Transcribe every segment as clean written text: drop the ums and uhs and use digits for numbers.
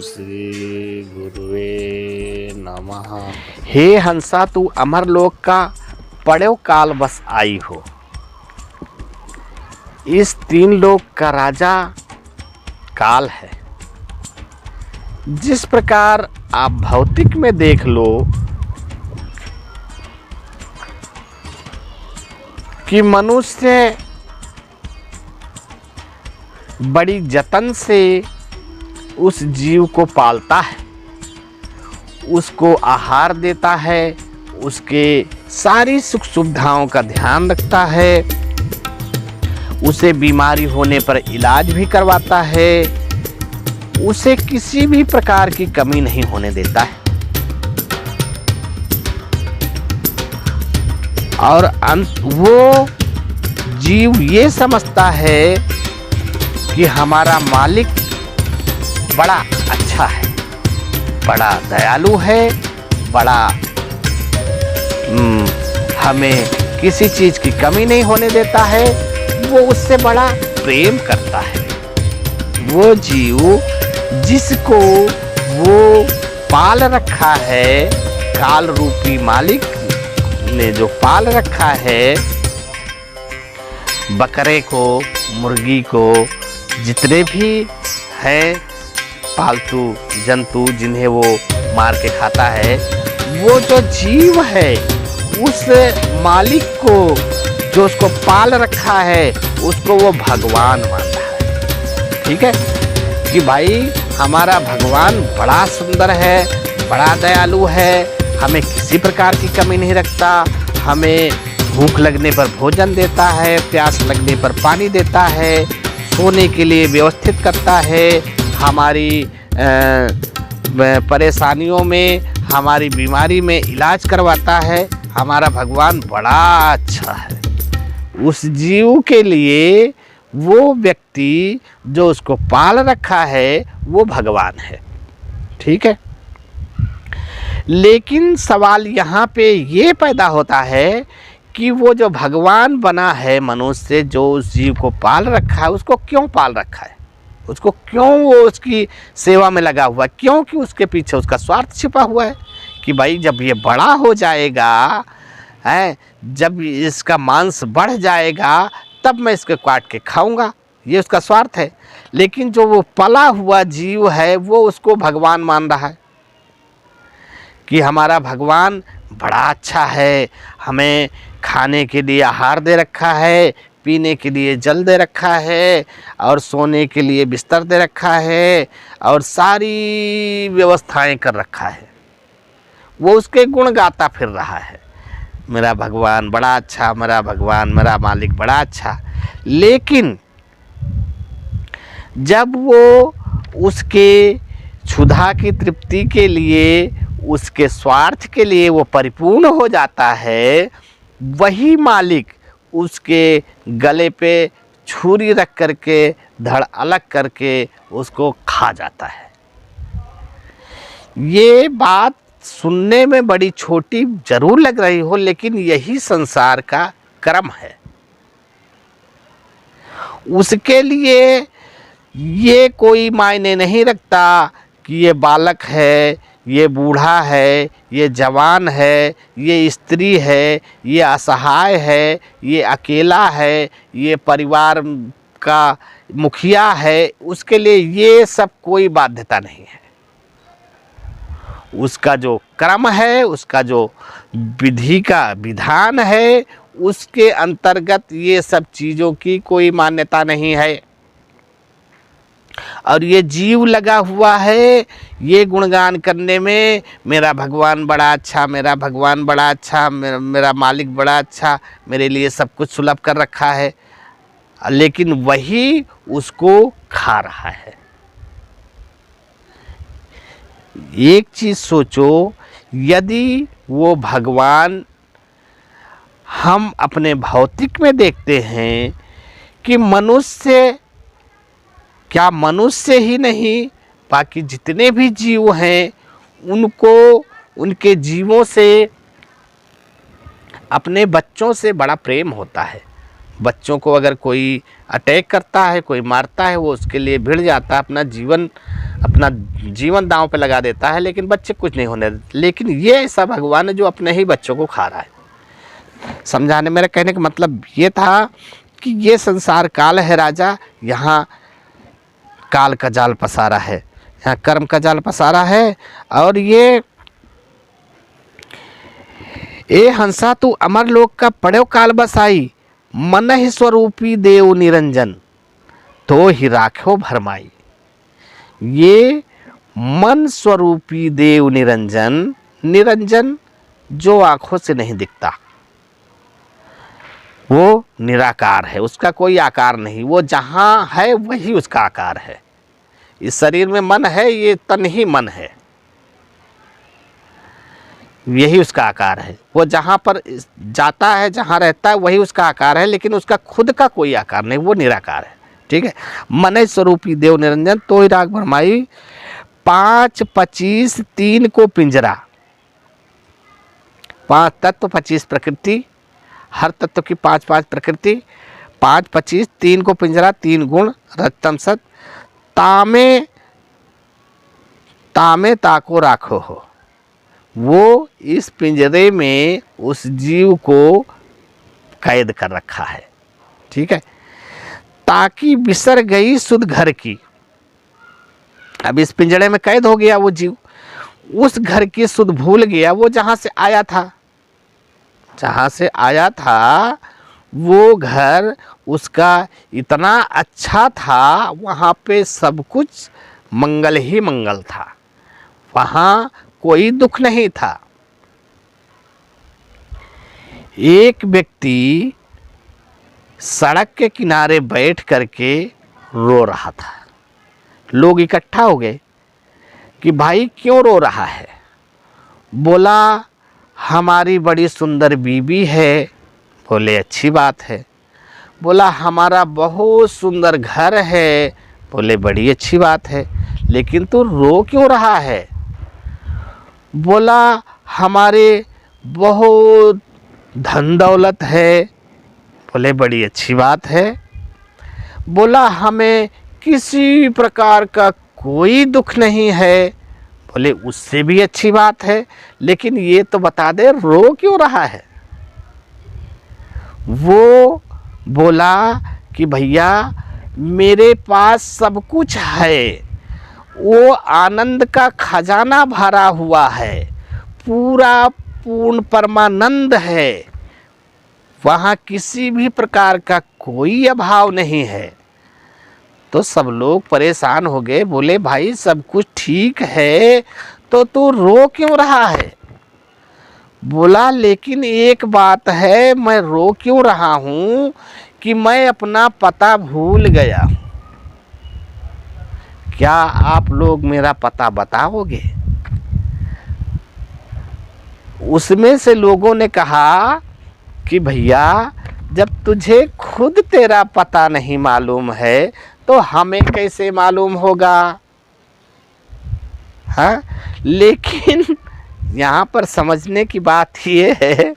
श्री गुरुवे नमः। हे हंसा तू अमर लोक का पड़ो काल बस आई हो। इस तीन लोक का राजा काल है। जिस प्रकार आप भौतिक में देख लो कि मनुष्य बड़ी जतन से उस जीव को पालता है, उसको आहार देता है, उसके सारी सुख सुविधाओं का ध्यान रखता है, उसे बीमारी होने पर इलाज भी करवाता है, उसे किसी भी प्रकार की कमी नहीं होने देता है। और वो जीव ये समझता है कि हमारा मालिक बड़ा अच्छा है, बड़ा दयालु है, बड़ा हमें किसी चीज की कमी नहीं होने देता है, वो उससे बड़ा प्रेम करता है। वो जीव जिसको वो पाल रखा है, काल रूपी मालिक ने जो पाल रखा है, बकरे को, मुर्गी को, जितने भी हैं पालतू जंतु जिन्हें वो मार के खाता है, वो जो जीव है उस मालिक को जो उसको पाल रखा है उसको वो भगवान मानता है। ठीक है कि भाई हमारा भगवान बड़ा सुंदर है, बड़ा दयालु है, हमें किसी प्रकार की कमी नहीं रखता, हमें भूख लगने पर भोजन देता है, प्यास लगने पर पानी देता है, सोने के लिए व्यवस्थित करता है, हमारी परेशानियों में, हमारी बीमारी में इलाज करवाता है। हमारा भगवान बड़ा अच्छा है। उस जीव के लिए वो व्यक्ति जो उसको पाल रखा है वो भगवान है। ठीक है, लेकिन सवाल यहाँ पे ये पैदा होता है कि वो जो भगवान बना है मनुष्य, जो उस जीव को पाल रखा है, उसको क्यों पाल रखा है, उसको क्यों वो उसकी सेवा में लगा हुआ है, क्योंकि उसके पीछे उसका स्वार्थ छिपा हुआ है कि भाई जब ये बड़ा हो जाएगा है, जब इसका मांस बढ़ जाएगा तब मैं इसको काट के खाऊंगा, ये उसका स्वार्थ है। लेकिन जो वो पला हुआ जीव है वो उसको भगवान मान रहा है कि हमारा भगवान बड़ा अच्छा है, हमें खाने के लिए आहार दे रखा है, पीने के लिए जल दे रखा है, और सोने के लिए बिस्तर दे रखा है, और सारी व्यवस्थाएं कर रखा है। वो उसके गुण गाता फिर रहा है, मेरा भगवान बड़ा अच्छा, मेरा भगवान, मेरा मालिक बड़ा अच्छा। लेकिन जब वो उसके क्षुधा की तृप्ति के लिए, उसके स्वार्थ के लिए वो परिपूर्ण हो जाता है, वही मालिक उसके गले पे छुरी रख करके धड़ अलग करके उसको खा जाता है। ये बात सुनने में बड़ी छोटी जरूर लग रही हो, लेकिन यही संसार का क्रम है। उसके लिए ये कोई मायने नहीं रखता कि ये बालक है, ये बूढ़ा है, ये जवान है, ये स्त्री है, ये असहाय है, ये अकेला है, ये परिवार का मुखिया है, उसके लिए ये सब कोई बाध्यता नहीं है। उसका जो क्रम है, उसका जो विधि का विधान है, उसके अंतर्गत ये सब चीज़ों की कोई मान्यता नहीं है। और ये जीव लगा हुआ है ये गुणगान करने में, मेरा भगवान बड़ा अच्छा, मेरा भगवान बड़ा अच्छा, मेरा मालिक बड़ा अच्छा, मेरे लिए सब कुछ सुलभ कर रखा है, लेकिन वही उसको खा रहा है। एक चीज़ सोचो, यदि वो भगवान हम अपने भौतिक में देखते हैं कि मनुष्य, क्या मनुष्य ही नहीं बाकी जितने भी जीव हैं उनको उनके जीवों से, अपने बच्चों से बड़ा प्रेम होता है, बच्चों को अगर कोई अटैक करता है, कोई मारता है, वो उसके लिए भिड़ जाता है, अपना जीवन दांव पे लगा देता है, लेकिन बच्चे कुछ नहीं होने देते। लेकिन ये ऐसा भगवान है जो अपने ही बच्चों को खा रहा है। समझाने, मेरा कहने का मतलब ये था कि ये संसार काल है राजा, यहाँ काल का जाल पसारा है, यहाँ कर्म का जाल पसारा है। और ये ए हंसा तू अमर लोक का पड़ो काल बसाई, मन ही स्वरूपी देव निरंजन, तो ही राखो भरमाई। ये मन स्वरूपी देव निरंजन, निरंजन जो आंखों से नहीं दिखता, वो निराकार है, उसका कोई आकार नहीं, वो जहाँ है वही उसका आकार है। इस शरीर में मन है, ये तन ही मन है, यही उसका आकार है। वो जहाँ पर जाता है, जहाँ रहता है, वही उसका आकार है, लेकिन उसका खुद का कोई आकार नहीं, वो निराकार है। ठीक है। मन स्वरूपी देव निरंजन, तो ही राग भरमाई। 5 25 3 को पिंजरा, 5 तत्व 25 प्रकृति, हर तत्व की 5 5 प्रकृति, 5 25 3 को पिंजरा, 3 गुण रजतम सत, तामे तामे ताको राखो हो। वो इस पिंजरे में उस जीव को कैद कर रखा है। ठीक है। ताकि बिसर गई सुध घर की, अब इस पिंजरे में कैद हो गया वो जीव, उस घर की सुध भूल गया। वो जहाँ से आया था, जहाँ से आया था वो घर उसका इतना अच्छा था, वहाँ पे सब कुछ मंगल ही मंगल था, वहाँ कोई दुख नहीं था। एक व्यक्ति सड़क के किनारे बैठ करके रो रहा था। लोग इकट्ठा हो गए कि भाई क्यों रो रहा है? बोला हमारी बड़ी सुंदर बीवी है। बोले अच्छी बात है। बोला हमारा बहुत सुंदर घर है। बोले बड़ी अच्छी बात है, लेकिन तू रो क्यों रहा है? बोला हमारे बहुत धन दौलत है। बोले बड़ी अच्छी बात है। बोला हमें किसी प्रकार का कोई दुख नहीं है। बोले उससे भी अच्छी बात है, लेकिन ये तो बता दे रो क्यों रहा है? वो बोला कि भैया मेरे पास सब कुछ है, वो आनंद का खजाना भरा हुआ है, पूरा पूर्ण परमानंद है, वहाँ किसी भी प्रकार का कोई अभाव नहीं है। तो सब लोग परेशान हो गए। बोले भाई सब कुछ ठीक है तो तू रो क्यों रहा है? बोला लेकिन एक बात है, मैं रो क्यों रहा हूँ कि मैं अपना पता भूल गया। क्या आप लोग मेरा पता बताओगे? उसमें से लोगों ने कहा कि भैया जब तुझे खुद तेरा पता नहीं मालूम है तो हमें कैसे मालूम होगा? हाँ, लेकिन यहाँ पर समझने की बात ये है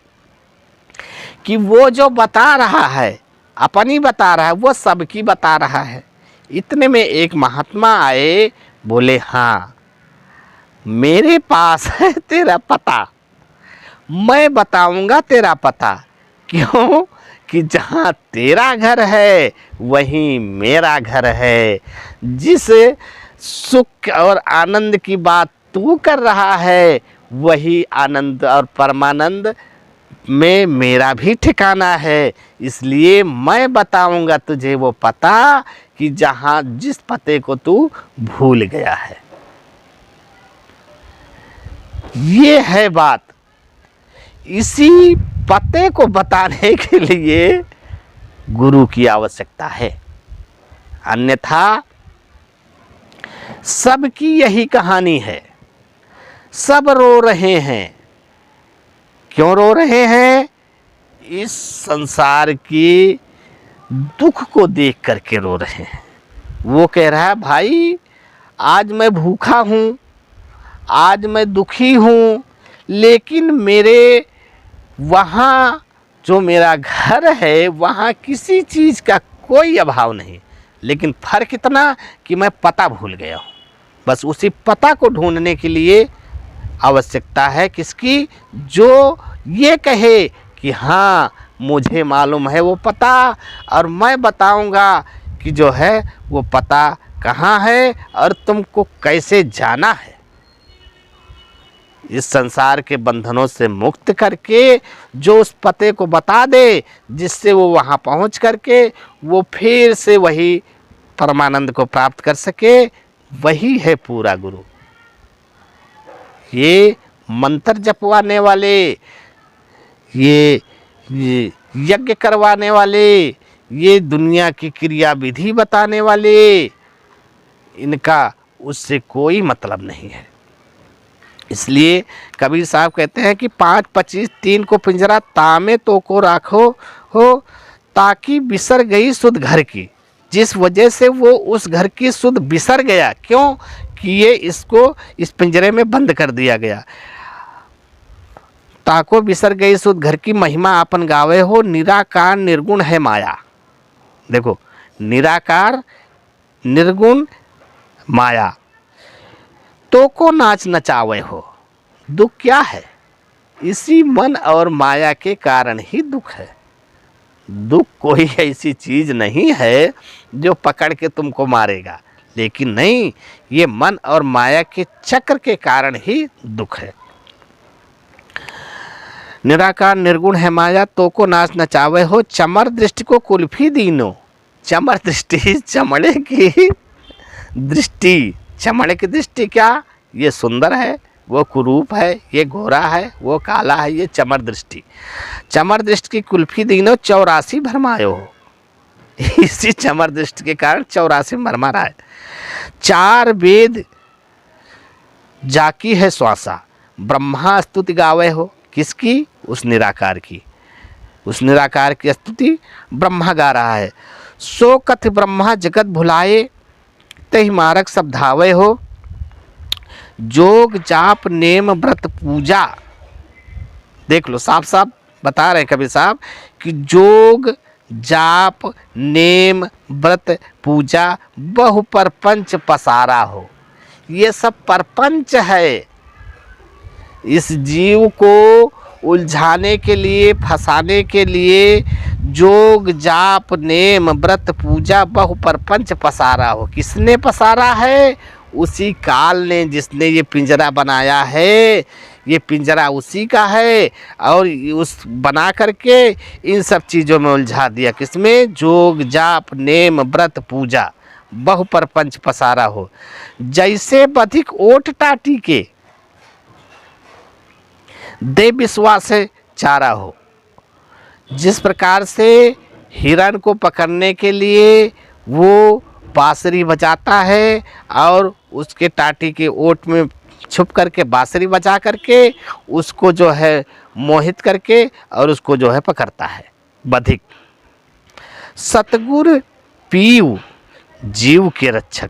कि वो जो बता रहा है, अपनी बता रहा है, वो सबकी बता रहा है। इतने में एक महात्मा आए, बोले हाँ मेरे पास है तेरा पता, मैं बताऊंगा तेरा पता। क्यों? कि जहाँ तेरा घर है वहीं मेरा घर है। जिस सुख और आनंद की बात तू कर रहा है वही आनंद और परमानंद में मेरा भी ठिकाना है। इसलिए मैं बताऊंगा तुझे वो पता कि जहाँ जिस पते को तू भूल गया है। ये है बात। इसी पते को बताने के लिए गुरु की आवश्यकता है, अन्यथा सबकी यही कहानी है। सब रो रहे हैं। क्यों रो रहे हैं? इस संसार की दुख को देख करके रो रहे हैं। वो कह रहा है भाई आज मैं भूखा हूँ, आज मैं दुखी हूँ, लेकिन मेरे वहाँ जो मेरा घर है वहाँ किसी चीज़ का कोई अभाव नहीं, लेकिन फ़र्क इतना कि मैं पता भूल गया हूँ। बस उसी पता को ढूंढने के लिए आवश्यकता है किसकी, जो ये कहे कि हाँ मुझे मालूम है वो पता, और मैं बताऊंगा कि जो है वो पता कहाँ है और तुमको कैसे जाना है। इस संसार के बंधनों से मुक्त करके जो उस पते को बता दे, जिससे वो वहाँ पहुँच करके वो फिर से वही परमानंद को प्राप्त कर सके, वही है पूरा गुरु। ये मंत्र जपवाने वाले, ये यज्ञ करवाने वाले, ये दुनिया की क्रिया विधि बताने वाले, इनका उससे कोई मतलब नहीं है। इसलिए कबीर साहब कहते हैं कि 5, 25, 3 को पिंजरा तामे तो को राखो हो, ताकि बिसर गई सुध घर की। जिस वजह से वो उस घर की सुध बिसर गया, क्यों कि ये इसको इस पिंजरे में बंद कर दिया गया। ताको बिसर गई सुध घर की, महिमा आपन गावे हो, निराकार निर्गुण है माया। देखो, निराकार निर्गुण माया, तो को नाच नचावे हो। दुख क्या है? इसी मन और माया के कारण ही दुख है। दुख कोई ऐसी चीज नहीं है जो पकड़ के तुमको मारेगा, लेकिन नहीं, ये मन और माया के चक्र के कारण ही दुख है। निराकार निर्गुण है माया, तो को नाच नचावे हो, चमर दृष्टि को कुल्फी दीनो। चमर दृष्टि, चमड़े की दृष्टि, चमड़े की दृष्टि क्या? ये सुंदर है, वो कुरूप है, ये गोरा है, वो काला है, ये चमर दृष्टि। चमर दृष्टि की कुल्फी दीनो, 84 भरमायो हो। इसी चमर दृष्टि के कारण 84 भरमा रहा है। 4 वेद जाकी है श्वासा, ब्रह्मा स्तुति गावे हो। किसकी? उस निराकार की। उस निराकार की स्तुति ब्रह्मा गा रहा है। सो कथ ब्रह्मा जगत भुलाए, तहि मारक सब धावे हो, जोग जाप नेम व्रत पूजा। देख लो, साफ साफ बता रहे हैं कबीर साहब कि जोग जाप नेम व्रत पूजा बहु परपंच पसारा हो। ये सब परपंच है। इस जीव को उलझाने के लिए, फंसाने के लिए जोग जाप नेम व्रत पूजा बहु परपंच पसारा हो। किसने पसारा है? उसी काल ने, जिसने ये पिंजरा बनाया है। ये पिंजरा उसी का है, और उस बना करके इन सब चीज़ों में उलझा दिया। किसमें? जोग जाप नेम व्रत पूजा बहु परपंच पसारा हो। जैसे बधिक ओट टाटी के दे विश्वास है चारा हो। जिस प्रकार से हिरण को पकड़ने के लिए वो बांसुरी बजाता है और उसके टाटी के ओट में छुप करके बांसुरी बजा करके उसको जो है मोहित करके और उसको जो है पकड़ता है, बधिक। सतगुर पीव जीव के रक्षक,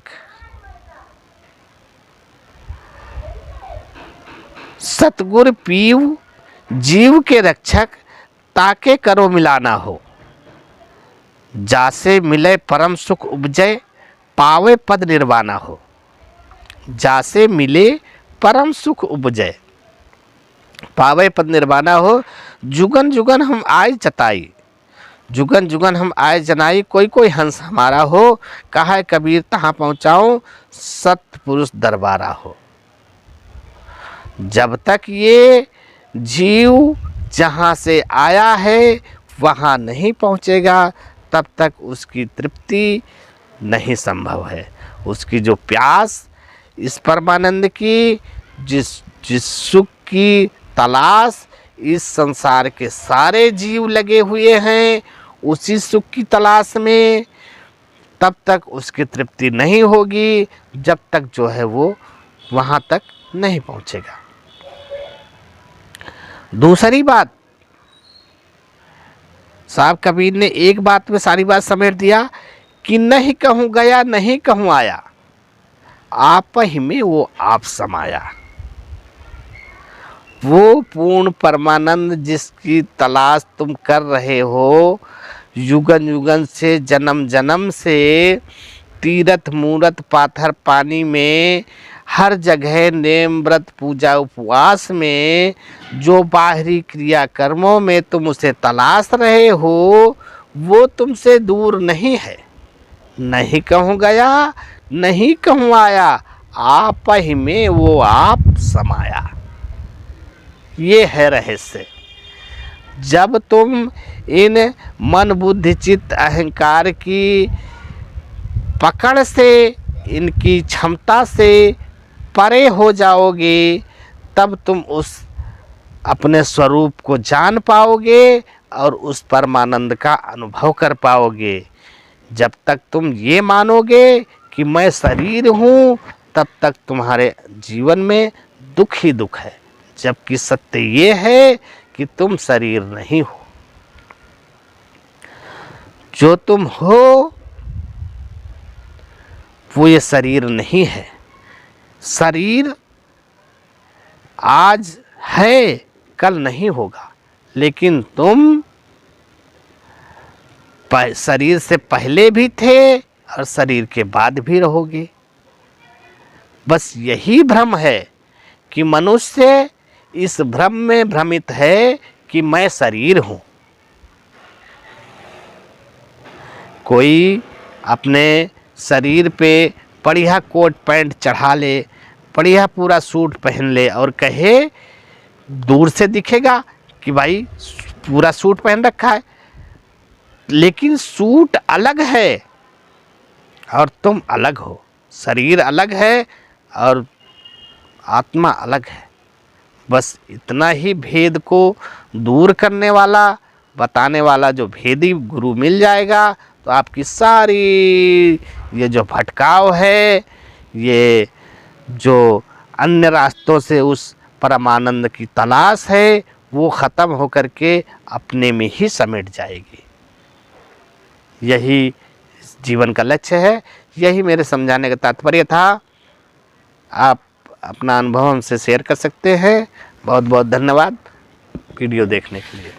सतगुर पीव जीव के रक्षक, ताके करो मिलाना हो। जासे मिले परम सुख उपजय, पावे पद निर्वाणा हो। जासे मिले परम सुख उपजय, पावे पद निर्वाणा हो। जुगन जुगन हम आय जताई, जुगन जुगन हम आय जनाई, कोई कोई हंस हमारा हो। कहा कबीर तहाँ पहुँचाऊँ, सतपुरुष दरबारा हो। जब तक ये जीव जहाँ से आया है वहाँ नहीं पहुँचेगा, तब तक उसकी तृप्ति नहीं संभव है। उसकी जो प्यास इस परमानंद की, जिस सुख की तलाश इस संसार के सारे जीव लगे हुए हैं, उसी सुख की तलाश में, तब तक उसकी तृप्ति नहीं होगी, जब तक जो है वो वहाँ तक नहीं पहुँचेगा। दूसरी बात, साहब कबीर ने एक बात में सारी बात समेट दिया कि नहीं कहूँ गया नहीं कहूँ आया, आप ही में वो आप समाया। वो पूर्ण परमानंद जिसकी तलाश तुम कर रहे हो, युगन युगन से, जन्म जन्म से, तीर्थ मूरत पाथर पानी में, हर जगह नेम व्रत पूजा उपवास में, जो बाहरी क्रिया कर्मों में तुम उसे तलाश रहे हो, वो तुमसे दूर नहीं है। नहीं कहूँ गया, नहीं कहूँ आया, आप ही में वो आप समाया। ये है रहस्य। जब तुम इन मन बुद्धि चित्त अहंकार की पकड़ से, इनकी क्षमता से परे हो जाओगे, तब तुम उस अपने स्वरूप को जान पाओगे और उस परमानंद का अनुभव कर पाओगे। जब तक तुम ये मानोगे कि मैं शरीर हूँ, तब तक तुम्हारे जीवन में दुख ही दुख है, जबकि सत्य ये है कि तुम शरीर नहीं हो। जो तुम हो वो ये शरीर नहीं है। शरीर आज है, कल नहीं होगा, लेकिन तुम शरीर से पहले भी थे और शरीर के बाद भी रहोगे। बस यही भ्रम है कि मनुष्य इस भ्रम में भ्रमित है कि मैं शरीर हूँ। कोई अपने शरीर पे बढ़िया कोट पैंट चढ़ा ले, बढ़िया पूरा सूट पहन ले और कहे, दूर से दिखेगा कि भाई पूरा सूट पहन रखा है, लेकिन सूट अलग है और तुम अलग हो। शरीर अलग है और आत्मा अलग है। बस इतना ही भेद को दूर करने वाला, बताने वाला जो भेदी गुरु मिल जाएगा, तो आपकी सारी ये जो भटकाव है, ये जो अन्य रास्तों से उस परमानंद की तलाश है, वो ख़त्म होकर के अपने में ही समेट जाएगी। यही जीवन का लक्ष्य है। यही मेरे समझाने का तात्पर्य था। आप अपना अनुभव हमसे शेयर कर सकते हैं। बहुत बहुत धन्यवाद वीडियो देखने के लिए।